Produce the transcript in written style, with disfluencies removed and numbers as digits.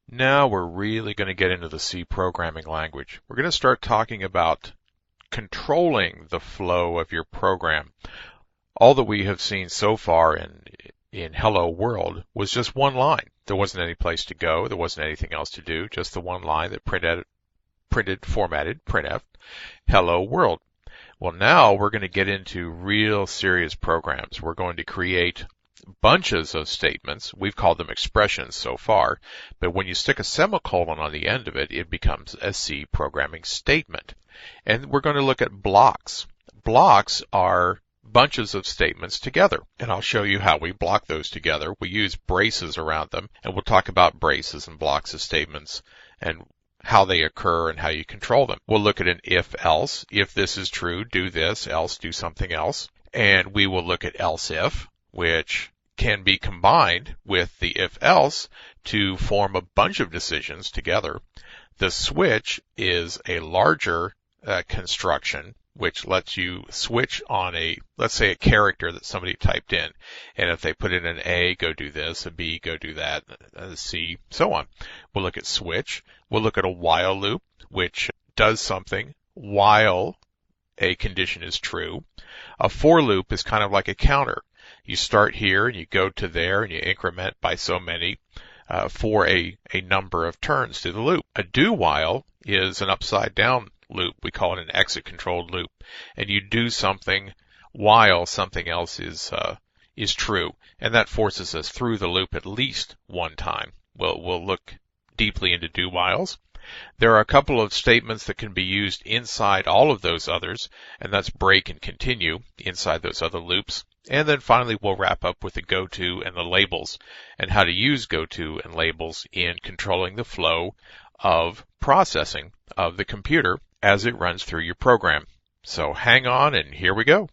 Now we're really going to get into the C programming language. We're going to start talking about controlling the flow of your program. All that we have seen so far in Hello World was just one line. There wasn't any place to go. There wasn't anything else to do. Just the one line that formatted, printf, Hello World. Well, now we're going to get into real serious programs. We're going to create bunches of statements. We've called them expressions so far, but when you stick a semicolon on the end of it, it becomes a C programming statement. And we're going to look at blocks. Blocks are bunches of statements together, and I'll show you how we block those together. We use braces around them, and we'll talk about braces and blocks of statements and how they occur and how you control them. We'll look at an if-else. If this is true, do this, else do something else. And we will look at else-if, which can be combined with the if-else to form a bunch of decisions together. The switch is a larger construction which lets you switch on let's say a character that somebody typed in. And if they put in an A, go do this, a B, go do that, a C, so on. We'll look at switch. We'll look at a while loop, which does something while a condition is true. A for loop is kind of like a counter. You start here and you go to there and you increment by so many for a number of turns to the loop. A do while is an upside down loop. We call it an exit controlled loop. And you do something while something else is true. And that forces us through the loop at least one time. We'll look deeply into do whiles. There are a couple of statements that can be used inside all of those others, and that's break and continue inside those other loops. And then finally, we'll wrap up with the goto and the labels and how to use goto and labels in controlling the flow of processing of the computer as it runs through your program. So hang on, and here we go.